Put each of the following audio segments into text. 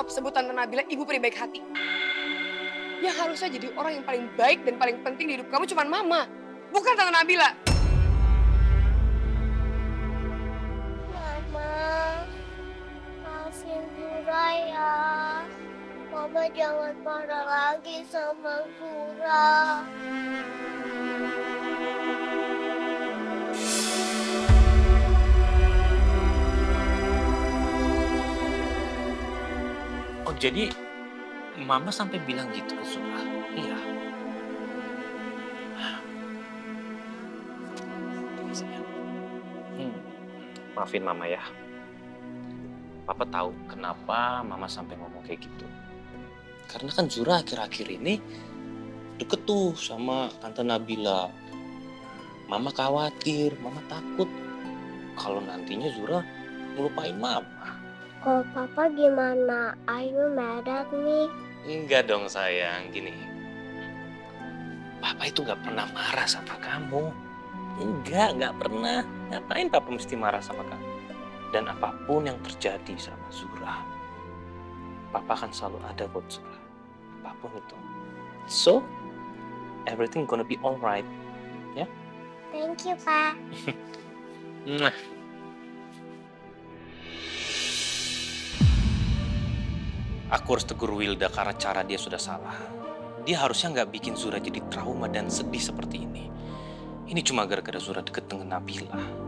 stop sebut Tante Nabila ibu peri baik hati. Yang harusnya jadi orang yang paling baik dan paling penting di hidup kamu cuma mama, bukan Tante Nabila. Mama, maafin Zura ya. Mama jangan marah lagi sama Zura. Oh jadi Mama sampai bilang gitu ke Zura? Iya. Maafin Mama ya. Papa tahu kenapa Mama sampai ngomong kayak gitu. Karena kan Zura akhir-akhir ini deket tuh sama Tante Nabila. Mama khawatir, Mama takut kalau nantinya Zura ngelupain Mama. Kalau Papa gimana? Are you mad at me? Enggak dong sayang, gini. Papa itu gak pernah marah sama kamu. Enggak pernah. Ngapain Papa mesti marah sama kamu? Dan apapun yang terjadi sama Zura, Papa akan selalu ada buat Zura. Apapun itu. So, everything gonna be alright. Ya? Thank you, Pa. Mwah. Aku harus tegur Wilda karena cara dia sudah salah. Dia harusnya nggak bikin Zura jadi trauma dan sedih seperti ini. Ini cuma gara-gara Zura deket dengan Nabila.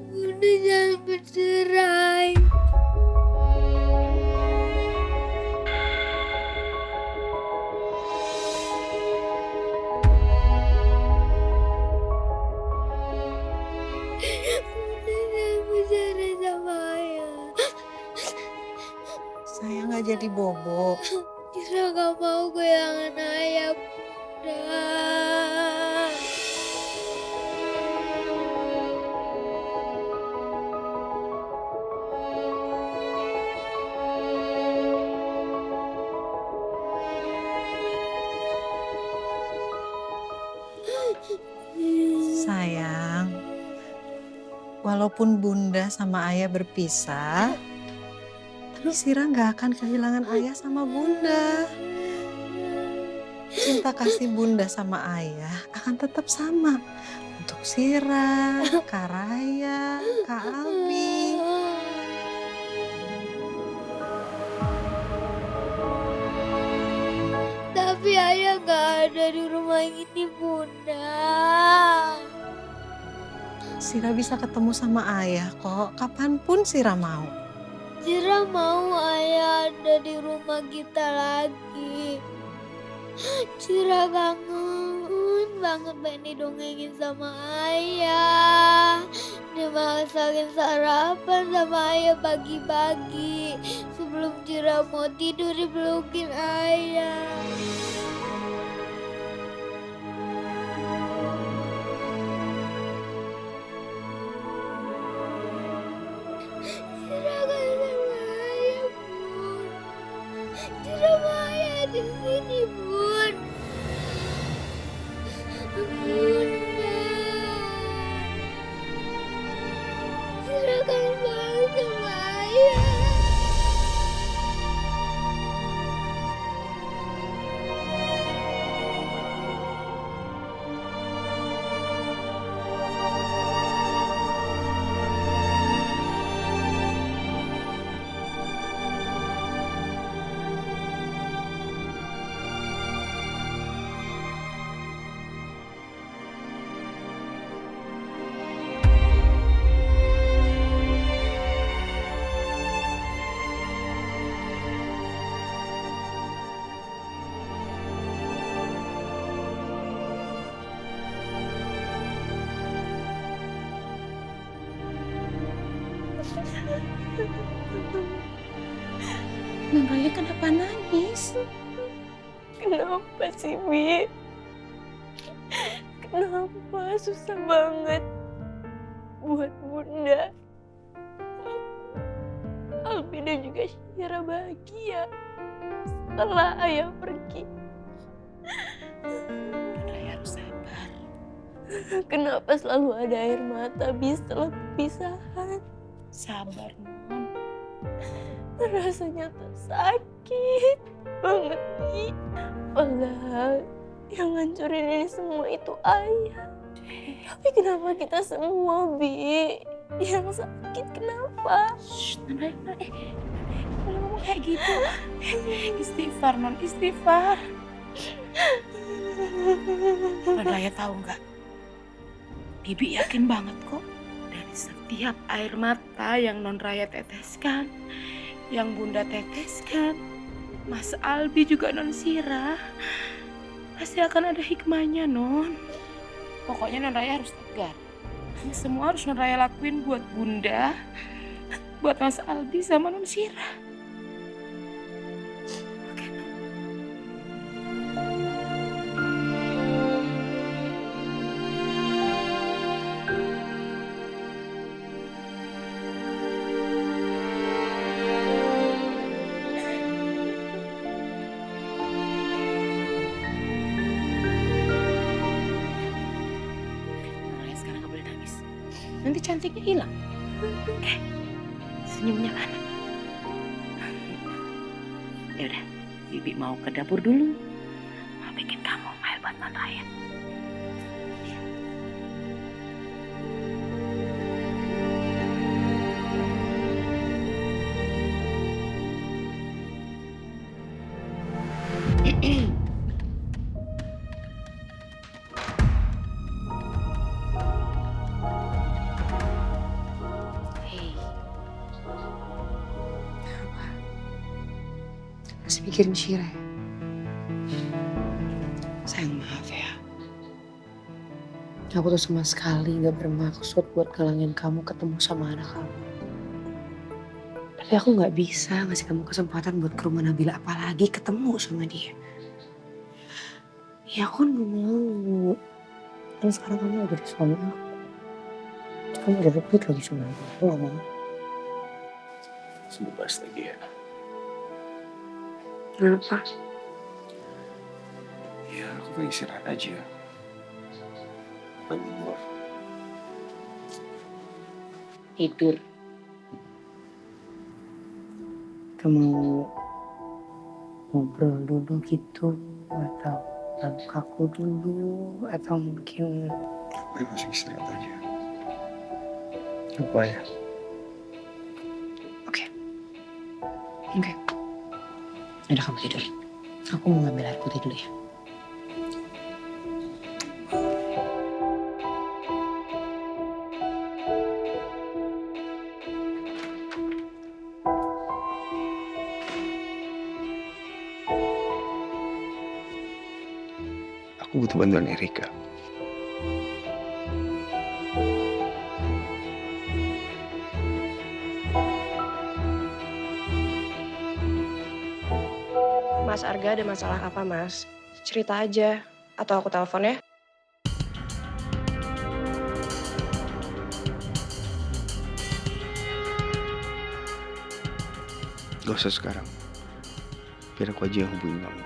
Bunda jangan bercerai. Bunda jangan bercerai sama ayah. Saya nggak jadi bobo. Kira gak mau kehilangan ayah, Bunda. Sayang, walaupun Bunda sama Ayah berpisah, tapi Sira nggak akan kehilangan Ayah sama Bunda. Cinta kasih Bunda sama Ayah akan tetap sama untuk Sira, Kak Raya, Kak Albi. Tapi ayah gak ada di rumah ini, Bunda. Sira bisa ketemu sama Ayah kok, kapanpun Sira mau. Zira mau ayah ada di rumah kita lagi. Zira kangen banget pengen didongengin sama ayah. Dimasakin sarapan sama ayah pagi-pagi. Sebelum Zira mau tidur dipelukin ayah. Zira kangen sama ayah, Bun. Zira mau ayah di sini, Bun. Bunda. Zira kangen banget sama ayah. Non Raya kenapa nangis? Kenapa sih, Bi? Kenapa susah banget buat Bunda, Albi dan juga Syira bahagia setelah ayah pergi? Non Raya harus sabar. Kenapa selalu ada air mata, Bi, setelah perpisahan? Sabar, Non. Rasanya tuh sakit banget, Bi. Padahal yang ngancurin ini semua itu ayah. Tapi kenapa kita semua, Bi, yang sakit? Kenapa? Shh, Non Raya, kalau ngomong kayak gitu. Istighfar, Non, istighfar. Non Raya tahu nggak? Bibi yakin banget kok dari setiap air mata yang Non Raya teteskan, yang Bunda teteskan, Mas Albi juga Non Sira, pasti akan ada hikmahnya, Non. Pokoknya Non Raya harus tegar. Ini semua harus Non Raya lakuin buat Bunda, buat Mas Albi sama Non Sira. Oke, Non? Non Raya sekarang nggak boleh nangis. Nanti cantiknya hilang. Oke, senyumnya mana? Ya udah, Bibi mau ke dapur dulu. Mau bikin kamu air buat Non Raya. Hei, Masih mikirin Syira ya? Sayang, maaf ya. Aku tuh sama sekali gak bermaksud buat ngalangin kamu ketemu sama anak kamu. Tapi aku gak bisa ngasih kamu kesempatan buat ke rumah Nabila, apalagi ketemu sama dia. Ya aku gak mau. Kan sekarang kamu udah jadi suami aku. Kamu udah rebut lagi sama aku. Aku gak mau. Sebebas lagi ya. Kenapa? Ya, aku pengen istirahat aja. Pengen keluar. tidur. Kamu ngobrol dulu gitu, atau peluk aku dulu, atau mungkin Aku masih istirahat aja. apa ya? Oke. Udah kamu tidur. Aku mau ngambil air putih dulu ya. Aku butuh bantuan Erika. Mas Arga ada masalah apa, Mas? Cerita aja. Atau aku telepon ya? Gak usah sekarang. Biar aku aja yang hubungin kamu.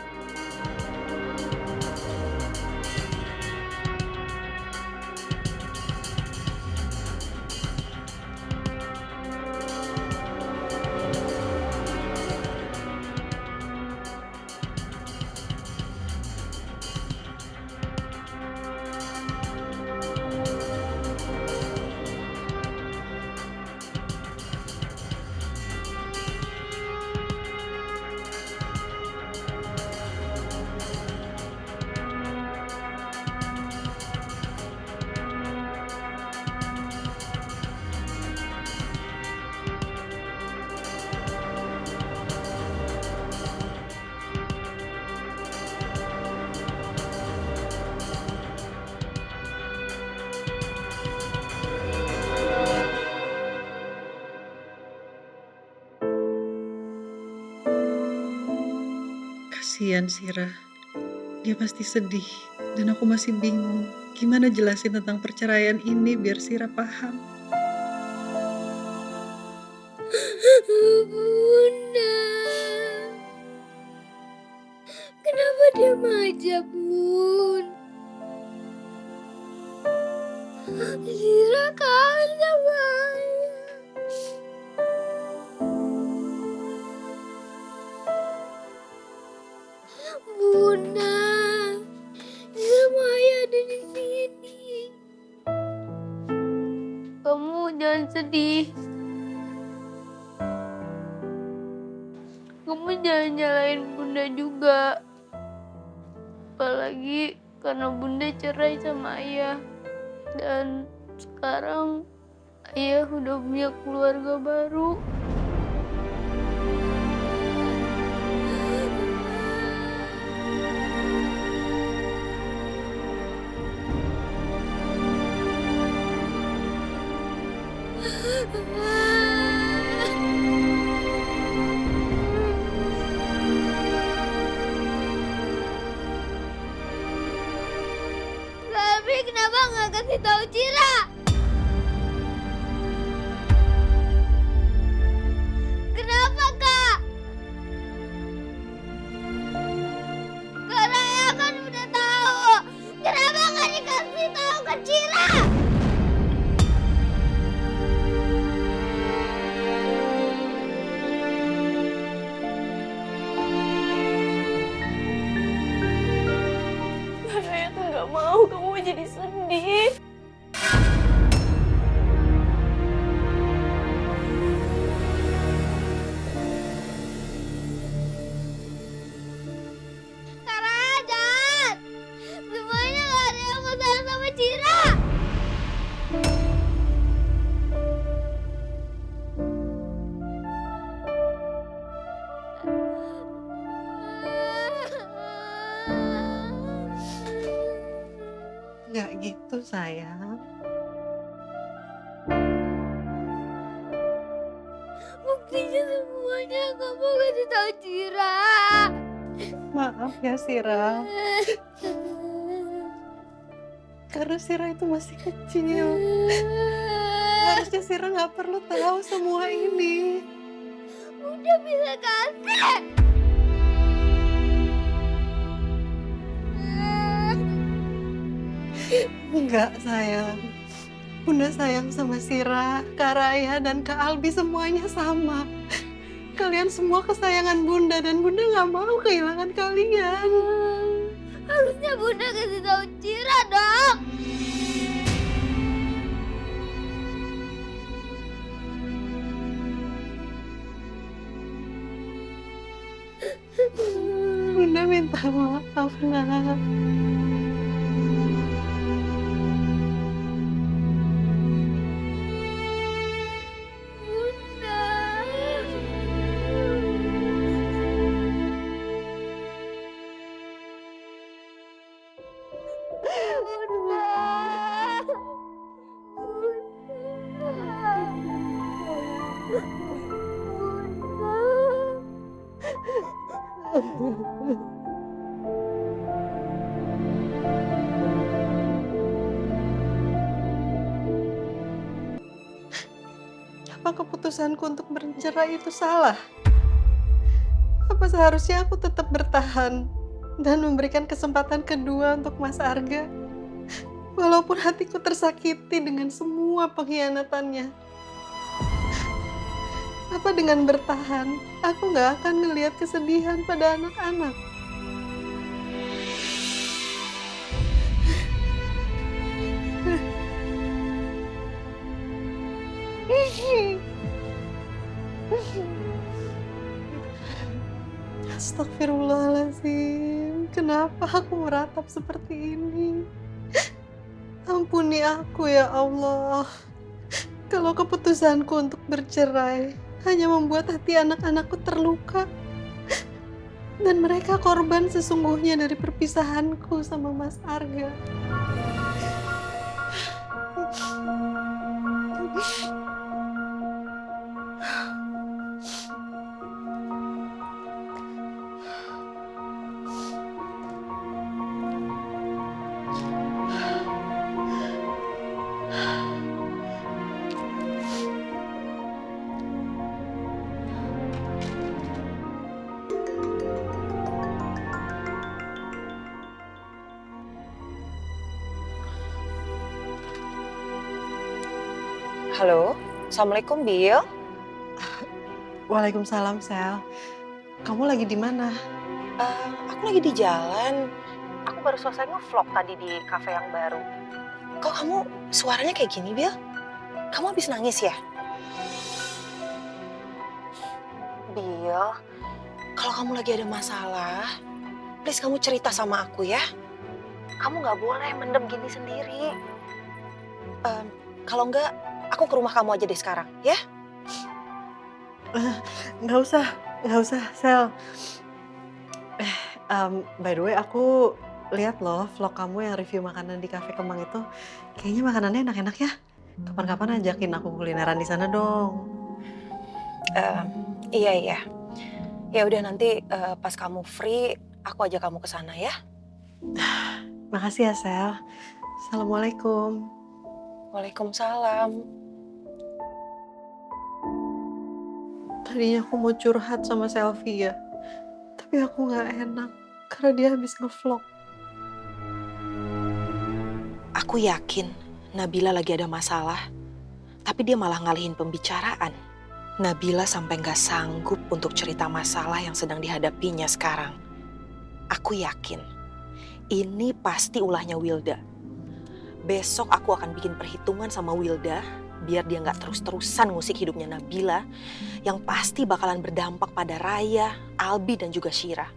Kasihan Sira. Dia pasti sedih. Dan aku masih bingung gimana jelasin tentang perceraian ini biar Sira paham. Bunda. Kenapa diam aja, Bun? Zira kangen sama ayah. Bunda, Zira sama ayah ada di sini. Kamu jangan sedih. Kamu jangan nyalain Bunda juga. Apalagi karena Bunda cerai sama ayah. Dan sekarang ayah udah punya keluarga baru. Tapi kenapa nggak kasih tahu Cira? Kenapa, Kak? Kak Raya kan udah tahu. Kenapa nggak dikasih tahu ke Cira? Raya tuh gak mau kamu jadi sedih. Kak Raya jahat. Semuanya nggak ada yang mau sayang sama Cira. Nggak gitu sayang. Buktinya semuanya kamu kasih tahu Cira. Maaf ya Sira. Karena Sira itu masih kecil. Harusnya Sira nggak perlu tahu semua ini. Udah bisa kasih. Enggak sayang. Bunda sayang sama Sira, Kak Raya, dan Kak Albi semuanya sama. Kalian semua kesayangan Bunda dan Bunda nggak mau kehilangan kalian. Harusnya Bunda kasih tahu Cira dong. Bunda minta maaf, nak. Apa keputusanku untuk bercerai itu salah? Apa seharusnya aku tetap bertahan dan memberikan kesempatan kedua untuk Mas Arga? Walaupun hatiku tersakiti dengan semua pengkhianatannya. Apa dengan bertahan, aku gak akan ngelihat kesedihan pada anak-anak? Astagfirullahaladzim, kenapa aku meratap seperti ini? Ampuni aku ya Allah. Kalau keputusanku untuk bercerai hanya membuat hati anak-anakku terluka. Dan mereka korban sesungguhnya dari perpisahanku sama Mas Arga. Halo, Assalamualaikum Bill. Waalaikumsalam, Sel. Kamu lagi di mana? Aku lagi di jalan. Aku baru selesai nge-vlog tadi di kafe yang baru. Kok kamu suaranya kayak gini, Bill? Kamu habis nangis ya? Bill, kalau kamu lagi ada masalah, please kamu cerita sama aku ya. Kamu nggak boleh mendem gini sendiri. Kalau enggak, aku ke rumah kamu aja deh sekarang, ya? Nggak usah, Sel. By the way, aku lihat loh vlog kamu yang review makanan di Cafe Kemang itu. Kayaknya makanannya enak-enak ya. Kapan-kapan ajakin aku kulineran di sana dong. Iya. Ya udah nanti pas kamu free, aku ajak kamu ke sana ya. Makasih ya, Sel. Assalamualaikum. Waalaikumsalam. Tadinya aku mau curhat sama Selfie ya. Tapi aku nggak enak karena dia habis nge-vlog. Aku yakin Nabila lagi ada masalah, tapi dia malah ngalihin pembicaraan. Nabila sampai nggak sanggup untuk cerita masalah yang sedang dihadapinya sekarang. Aku yakin ini pasti ulahnya Wilda. Besok aku akan bikin perhitungan sama Wilda biar dia nggak terus-terusan ngusik hidupnya Nabila yang pasti bakalan berdampak pada Raya, Albi dan juga Syira.